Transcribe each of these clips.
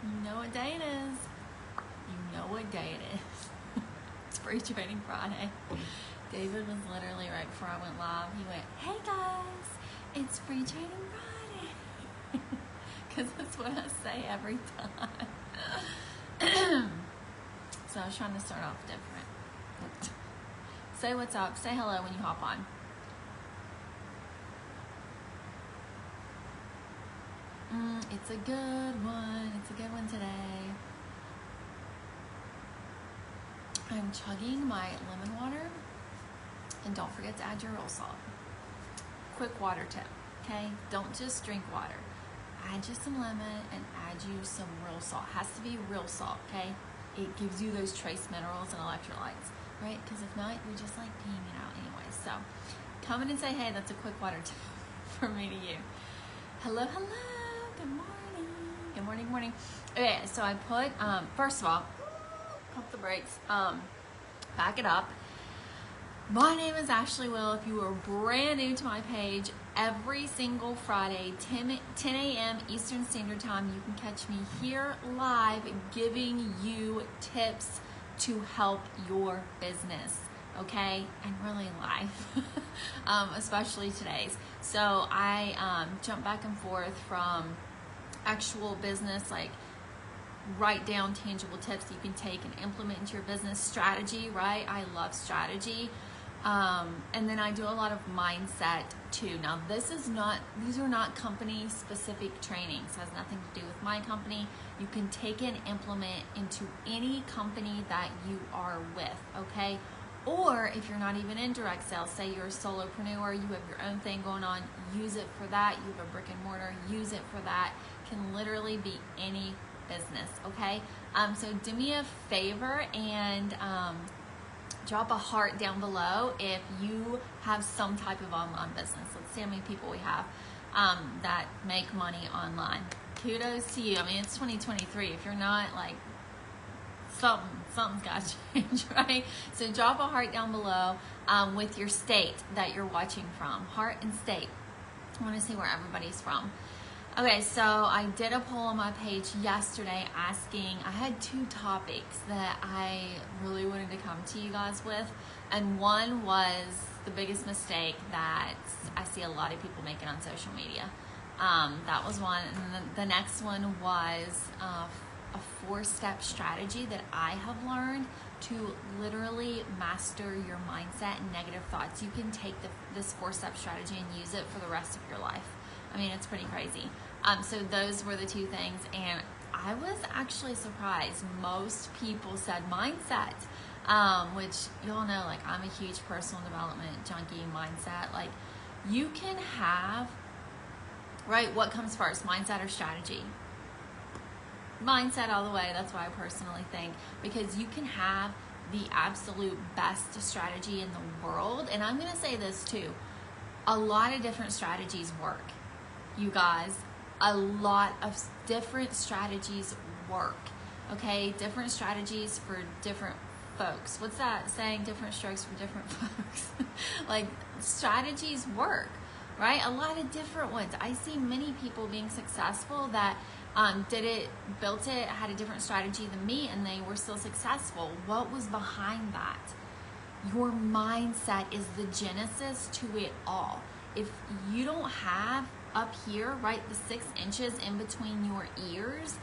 You know what day it is. You know what day it is. It's Free Training Friday. David was literally right before I went live. He went, "Hey guys, it's Free Training Friday." Because that's what I say every time. So I was trying to start off different. Say what's up. Say hello when you hop on. It's a good one. It's a good one today. I'm chugging my lemon water. And don't forget to add your real salt. Quick water tip, okay? Don't just drink water. Add you some lemon and add you some real salt. It has to be real salt, okay? It gives you those trace minerals and electrolytes, right? Because if not, you're just like peeing it out anyway. So come in and say, hey, that's a quick water tip from me to you. Hello, hello. Good morning. Good morning, morning. Okay, so I put, first of all, pump the brakes, back it up. My name is Ashley Will. If you are brand new to my page, every single Friday, 10 a.m. Eastern Standard Time, you can catch me here live giving you tips to help your business, okay? And really life, especially today's. So I jump back and forth from actual business, like write down tangible tips that you can take and implement into your business strategy, right? I love strategy. And then I do a lot of mindset too. Now these are not company specific trainings. It has nothing to do with my company. You can take and implement into any company that you are with, okay? Or if you're not even in direct sales, say you're a solopreneur, you have your own thing going on, use it for that. You have a brick and mortar, use it for that. Can literally be any business, okay? So do me a favor and drop a heart down below if you have some type of online business. Let's see how many people we have that make money online. Kudos to you. I mean, it's 2023. If you're not, like, something's got to change, right? So drop a heart down below with your state that you're watching from. Heart and state. I want to see where everybody's from. Okay, so I did a poll on my page yesterday asking, I had two topics that I really wanted to come to you guys with. And one was the biggest mistake that I see a lot of people making on social media. That was one. And then the next one was a 4-step strategy that I have learned to literally master your mindset and negative thoughts. You can take this 4-step strategy and use it for the rest of your life. I mean, it's pretty crazy. So those were the two things, and I was actually surprised. Most people said mindset, which y'all know, like, I'm a huge personal development junkie. Mindset, like, you can have, right, what comes first, mindset or strategy? Mindset all the way. That's what I personally think, because you can have the absolute best strategy in the world. And I'm going to say this too, a lot of different strategies work. You guys, a lot of different strategies work, okay? Different strategies for different folks. What's that saying? Different strokes for different folks. Like, strategies work, right? A lot of different ones. I see many people being successful that built it, had a different strategy than me, and they were still successful. What was behind that? Your mindset is the genesis to it all. If you don't have up here, right, the 6 inches in between your ears,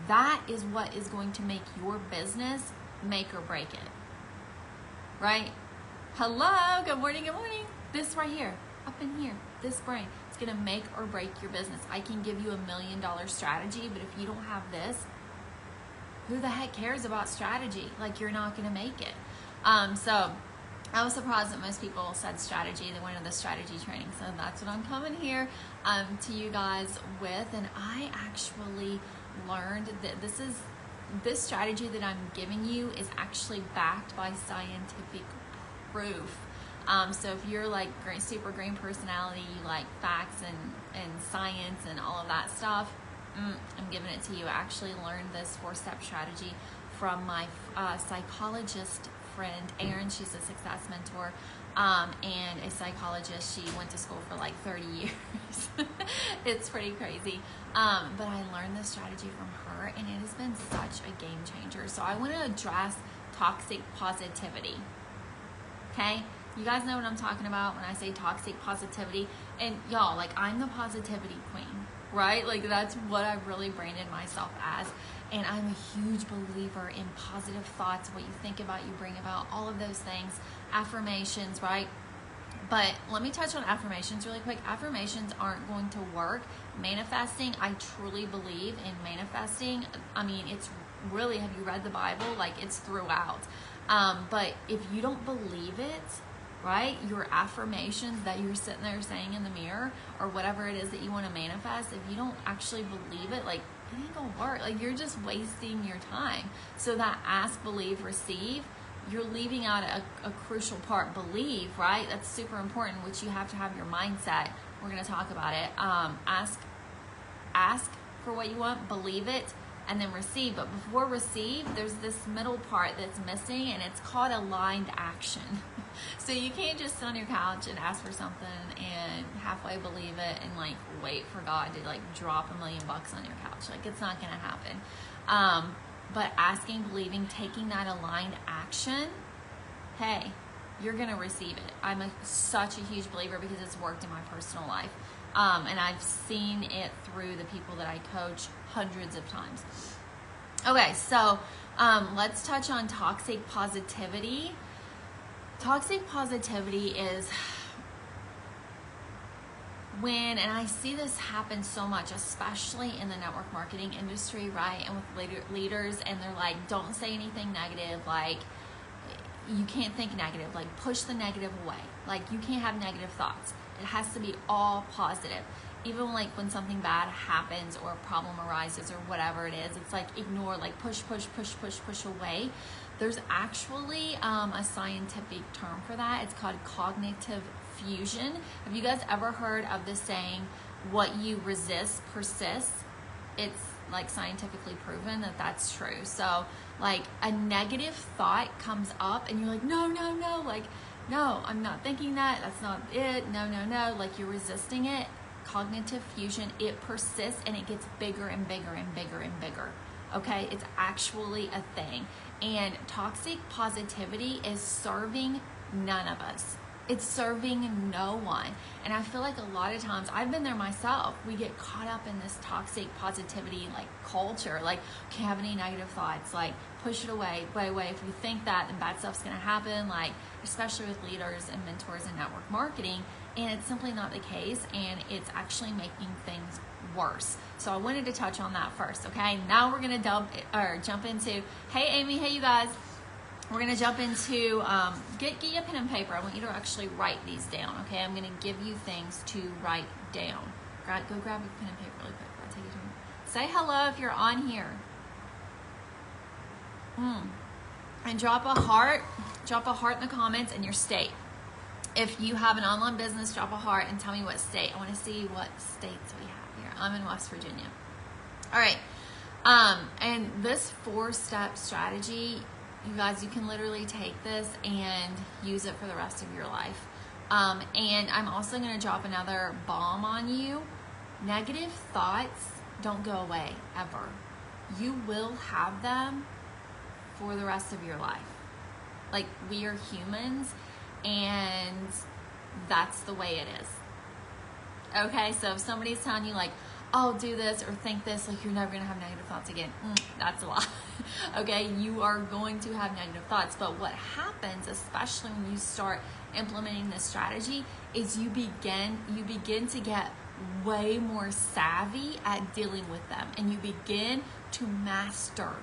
that is what is going to make your business make or break it, right? Hello, good morning, good morning. This right here, up in here, this brain, it's gonna make or break your business. I can give you $1 million strategy, but if you don't have this, who the heck cares about strategy? Like, you're not gonna make it. So I was surprised that most people said strategy. They wanted the strategy training. So that's what I'm coming here to you guys with. And I actually learned that this strategy that I'm giving you is actually backed by scientific proof. So if you're like super green personality, you like facts and science and all of that stuff, I'm giving it to you. I actually learned this 4-step strategy from my psychologist friend, Erin. She's a success mentor and a psychologist. She went to school for like 30 years. It's pretty crazy. But I learned this strategy from her, and it has been such a game changer. So I want to address toxic positivity. Okay? You guys know what I'm talking about when I say toxic positivity. And y'all, like, I'm the positivity queen, right? Like, that's what I've really branded myself as. And I'm a huge believer in positive thoughts. What you think about, you bring about, all of those things. Affirmations, right? But let me touch on affirmations really quick. Affirmations aren't going to work. Manifesting, I truly believe in manifesting. I mean, it's really, have you read the Bible? Like, it's throughout. But if you don't believe it, right, your affirmations that you're sitting there saying in the mirror or whatever it is that you want to manifest, if you don't actually believe it, like, it ain't gonna work. Like, you're just wasting your time. So that ask, believe, receive, you're leaving out a crucial part, believe, right? That's super important, which you have to have your mindset. We're going to talk about it. Ask for what you want, believe it, and then receive. But before receive, there's this middle part that's missing, and it's called aligned action. So you can't just sit on your couch and ask for something and halfway believe it and like wait for God to like drop $1 million on your couch. Like, it's not going to happen. But asking, believing, taking that aligned action, hey, you're going to receive it. I'm such a huge believer because it's worked in my personal life. And I've seen it through the people that I coach hundreds of times. Okay, so let's touch on toxic positivity. Toxic positivity is when, and I see this happen so much, especially in the network marketing industry, right? And with leaders, and they're like, don't say anything negative. Like, you can't think negative. Like, push the negative away. Like, you can't have negative thoughts. It has to be all positive. Even like when something bad happens or a problem arises or whatever it is, it's like ignore, like push away. There's actually a scientific term for that. It's called cognitive fusion. Have you guys ever heard of the saying, what you resist persists? It's like scientifically proven that that's true. So like a negative thought comes up and you're like, no, like, no, I'm not thinking that. That's not it. No. Like, you're resisting it. Cognitive fusion, it persists and it gets bigger and bigger and bigger and bigger. Okay, it's actually a thing. And toxic positivity is serving none of us. It's serving no one. And I feel like a lot of times, I've been there myself, we get caught up in this toxic positivity like culture. Like, can't have any negative thoughts, like push it away. If you think that, then bad stuff's gonna happen, like especially with leaders and mentors in network marketing. And it's simply not the case, and it's actually making things worse. So I wanted to touch on that first, okay? Now we're gonna jump into, hey Amy, hey you guys. We're gonna jump into, get you a pen and paper. I want you to actually write these down, okay? I'm gonna give you things to write down. Go grab a pen and paper really quick. I'll take you to say hello if you're on here. And drop a heart in the comments and your state. If you have an online business, drop a heart and tell me what state. I want to see what states we have here. I'm in West Virginia. All right. And this 4-step strategy, you guys, you can literally take this and use it for the rest of your life. And I'm also going to drop another bomb on you. Negative thoughts don't go away ever. You will have them for the rest of your life. Like, we are humans, and that's the way it is. Okay, so if somebody's telling you like, oh, do this or think this, like you're never gonna have negative thoughts again, that's a lie. Okay, you are going to have negative thoughts, but what happens, especially when you start implementing this strategy, is you begin to get way more savvy at dealing with them, and you begin to master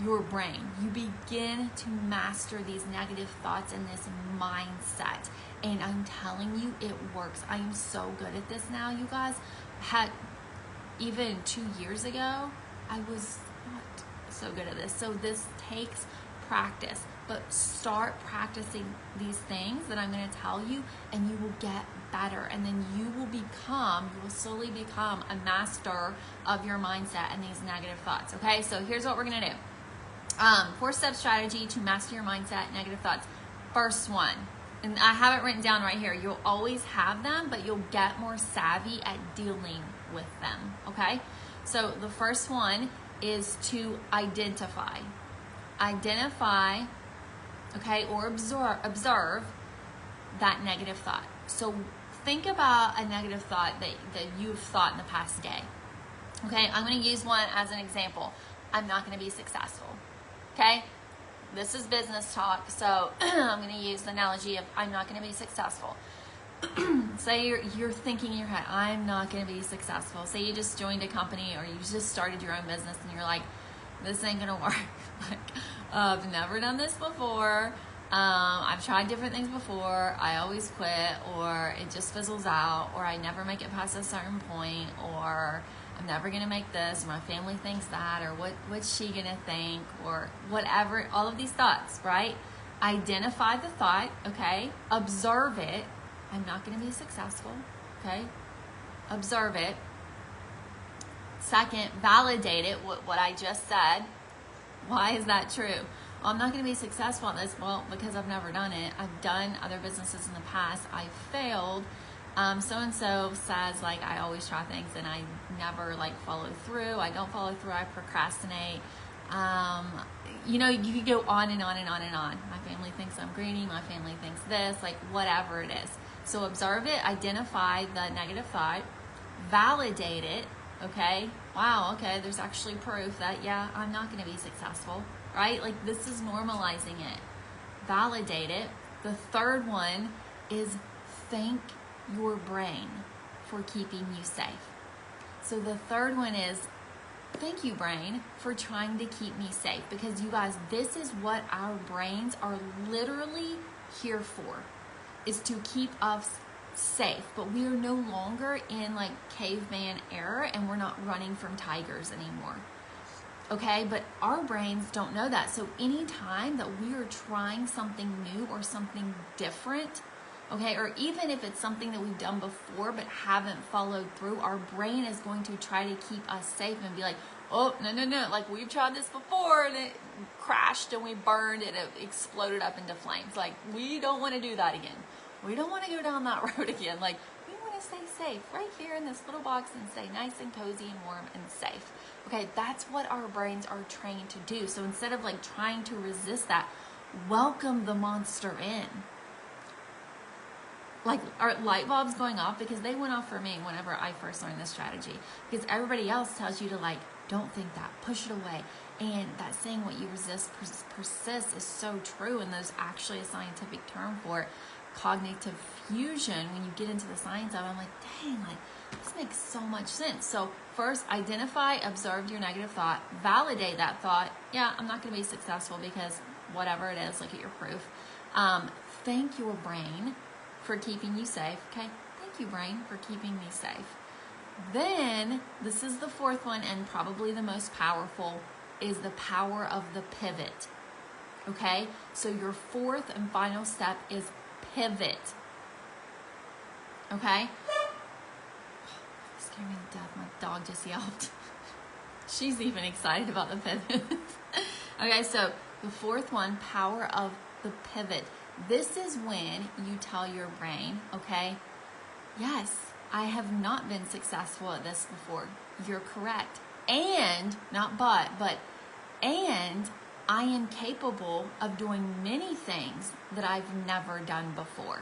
your brain. You begin to master these negative thoughts and this mindset. And I'm telling you, it works. I am so good at this now, you guys. Even 2 years ago, I was not so good at this. So this takes practice. But start practicing these things that I'm going to tell you, and you will get better. And then you will slowly become a master of your mindset and these negative thoughts. Okay, so here's what we're going to do. 4-step strategy to master your mindset, negative thoughts. First one, and I have it written down right here. You'll always have them, but you'll get more savvy at dealing with them, okay? So the first one is to identify. Identify, okay, or observe that negative thought. So think about a negative thought that you've thought in the past day. Okay, I'm going to use one as an example. I'm not going to be successful. Okay, this is business talk, so I'm going to use the analogy of I'm not going to be successful. Say you're thinking in your head, I'm not going to be successful. Say you just joined a company or you just started your own business and you're like, this ain't going to work. Like, I've never done this before. I've tried different things before. I always quit, or it just fizzles out, or I never make it past a certain point, or I'm never going to make this, or my family thinks that, or what's she going to think, or whatever, all of these thoughts, right? Identify the thought, okay? Observe it. I'm not going to be successful, okay? Observe it. Second, validate it, what I just said. Why is that true? Well, I'm not going to be successful at this. Well, because I've never done it. I've done other businesses in the past. I've failed. So-and-so says, like, I always try things and I never, like, follow through. I don't follow through. I procrastinate. You could go on and on and on and on. My family thinks I'm greedy. My family thinks this, like, whatever it is. So observe it. Identify the negative thought. Validate it. Okay? Wow, okay, there's actually proof that, yeah, I'm not going to be successful. Right? Like, this is normalizing it. Validate it. The third one is thank your brain for keeping you safe. So the third one is thank you, brain, for trying to keep me safe. Because you guys, this is what our brains are literally here for, is to keep us safe. But we are no longer in like caveman era, and we're not running from tigers anymore. Okay, but our brains don't know that. So anytime that we are trying something new or something different, okay, or even if it's something that we've done before but haven't followed through, our brain is going to try to keep us safe and be like, oh, no, like we've tried this before and it crashed and we burned and it exploded up into flames. Like, we don't want to do that again. We don't want to go down that road again. Like, we want to stay safe right here in this little box and stay nice and cozy and warm and safe. Okay, that's what our brains are trained to do. So instead of like trying to resist that, welcome the monster in. Like, our light bulbs going off, because they went off for me whenever I first learned this strategy. Because everybody else tells you to, like, don't think that, push it away. And that saying, what you resist persists, is so true. And there's actually a scientific term for it, cognitive fusion. When you get into the science of it, I'm like, dang, like, this makes so much sense. So first, identify, observe your negative thought, validate that thought. Yeah, I'm not going to be successful because whatever it is, look at your proof. Thank your brain for keeping you safe. Okay, thank you, brain, for keeping me safe. Then, this is the fourth one, and probably the most powerful, is the power of the pivot. Okay, so your fourth and final step is pivot. Okay, scared me to death. My dog just yelped. She's even excited about the pivot. Okay, so the fourth one, power of the pivot. This is when you tell your brain, okay, yes, I have not been successful at this before. You're correct. And, not but, and I am capable of doing many things that I've never done before.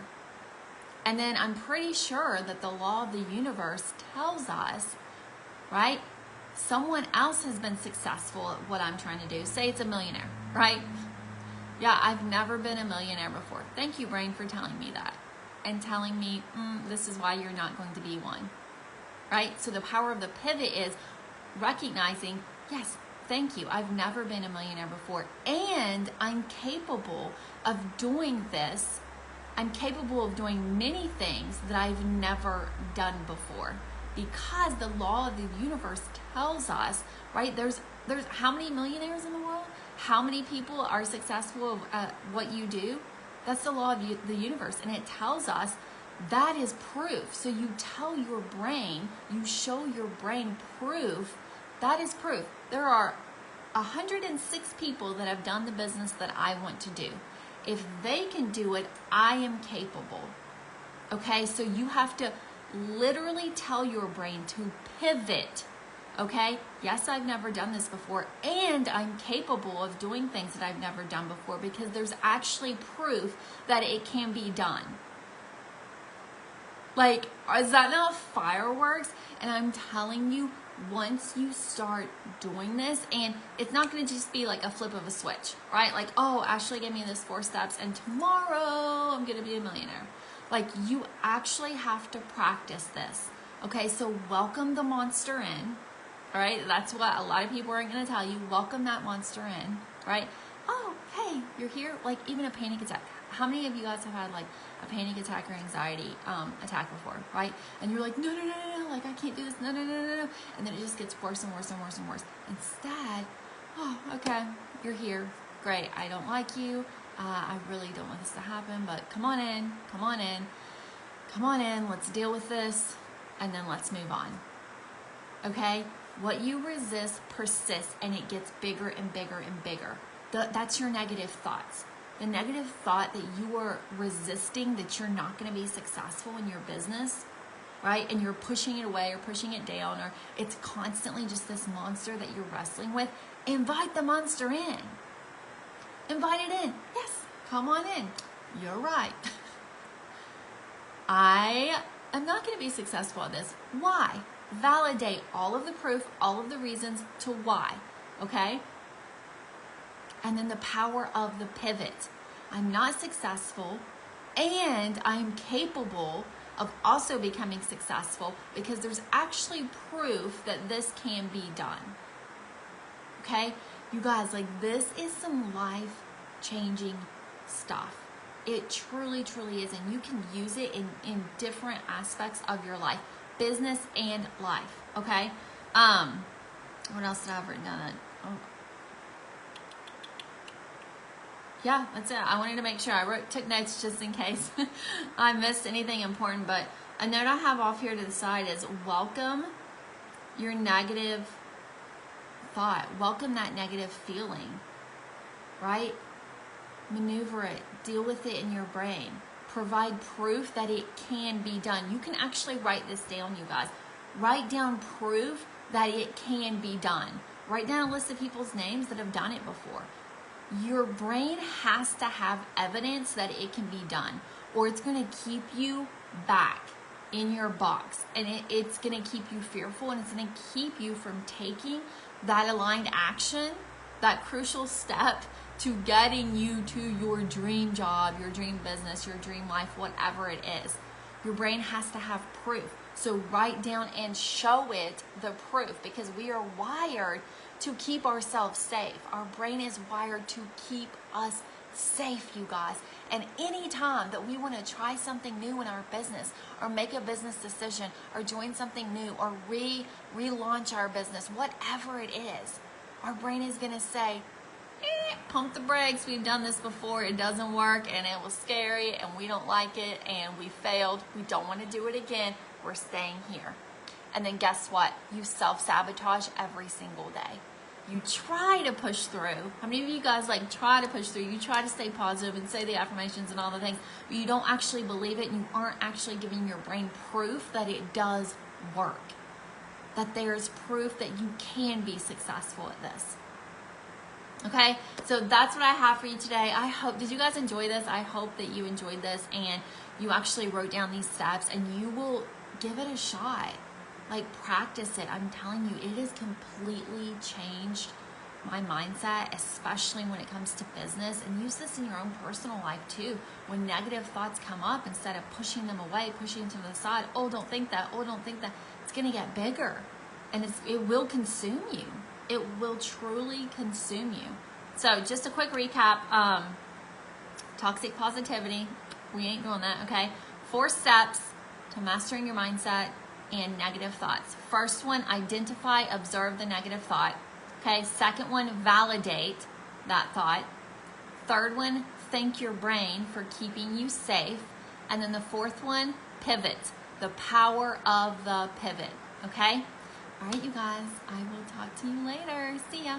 And then I'm pretty sure that the law of the universe tells us, right, someone else has been successful at what I'm trying to do. Say it's a millionaire, right? Yeah, I've never been a millionaire before. Thank you, brain, for telling me that. And telling me, this is why you're not going to be one. Right? So the power of the pivot is recognizing, yes, thank you. I've never been a millionaire before. And I'm capable of doing this. I'm capable of doing many things that I've never done before. Because the law of the universe tells us, right? There's how many millionaires in the world? How many people are successful at what you do? That's the law of the universe, and it tells us that is proof. So you tell your brain, you show your brain proof. That is proof. There are 106 people that have done the business that I want to do. If they can do it, I am capable. Okay, so you have to literally tell your brain to pivot. Okay, yes, I've never done this before, and I'm capable of doing things that I've never done before, because there's actually proof that it can be done. Like, is that not fireworks? And I'm telling you, once you start doing this, and it's not going to just be like a flip of a switch, right? Like, oh, Ashley gave me this 4 steps and tomorrow I'm going to be a millionaire. Like, you actually have to practice this. Okay, so welcome the monster in, all right? That's what a lot of people aren't going to tell you. Welcome that monster in, right? Oh, hey, you're here. Like, even a panic attack. How many of you guys have had like a panic attack or anxiety attack before, right? And you're like, no, like I can't do this, no. And then it just gets worse and worse and worse and worse. Instead, oh, okay, you're here. Great, I don't like you. I really don't want this to happen, but come on in, let's deal with this, and then let's move on. Okay? What you resist persists, and it gets bigger and bigger and bigger. That's your negative thoughts. The negative thought that you are resisting, that you're not going to be successful in your business, right? And you're pushing it away or pushing it down, or it's constantly just this monster that you're wrestling with. Invite the monster in. Invite it in. Yes, come on in. You're right. I am not going to be successful at this. Why? Validate all of the proof, all of the reasons to why, okay? And then the power of the pivot. I'm not successful, and I'm capable of also becoming successful, because there's actually proof that this can be done. Okay? You guys, like, this is some life-changing stuff. It truly, truly is, and you can use it in different aspects of your life, business and life, okay? What else did I have written down? Yeah, that's it. I wanted to make sure I took notes just in case I missed anything important. But a note I have off here to the side is welcome your negative thought. Welcome that negative feeling, right? Maneuver it. Deal with it in your brain. Provide proof that it can be done. You can actually write this down, you guys. Write down proof that it can be done. Write down a list of people's names that have done it before. Your brain has to have evidence that it can be done, or it's going to keep you back in your box, and it's going to keep you fearful, and it's going to keep you from taking that aligned action, that crucial step to getting you to your dream job, your dream business, your dream life, whatever it is. Your brain has to have proof. So write down and show it the proof, because we are wired to keep ourselves safe. Our brain is wired to keep us safe, you guys. And any time that we want to try something new in our business, or make a business decision, or join something new, or relaunch our business, whatever it is, our brain is going to say, pump the brakes. We've done this before. It doesn't work, and it was scary, and we don't like it, and we failed. We don't want to do it again. We're staying here. And then guess what? You self-sabotage every single day. You try to push through. How many of you guys like try to push through? You try to stay positive and say the affirmations and all the things, but you don't actually believe it, and you aren't actually giving your brain proof that it does work. That there's proof that you can be successful at this. Okay, so that's what I have for you today. I hope, did you guys enjoy this? I hope that you enjoyed this and you actually wrote down these steps, and you will give it a shot. Like, practice it. I'm telling you, it has completely changed my mindset, especially when it comes to business. And use this in your own personal life too. When negative thoughts come up, instead of pushing them away, pushing them to the side, oh, don't think that, oh, don't think that, it's going to get bigger. And it will consume you. It will truly consume you. So just a quick recap. Toxic positivity. We ain't doing that, okay? 4 steps to mastering your mindset and negative thoughts. First one, identify, observe the negative thought. Okay, second one, validate that thought. Third one, thank your brain for keeping you safe. And then the fourth one, pivot. The power of the pivot, okay? All right, you guys, I will talk to you later. See ya.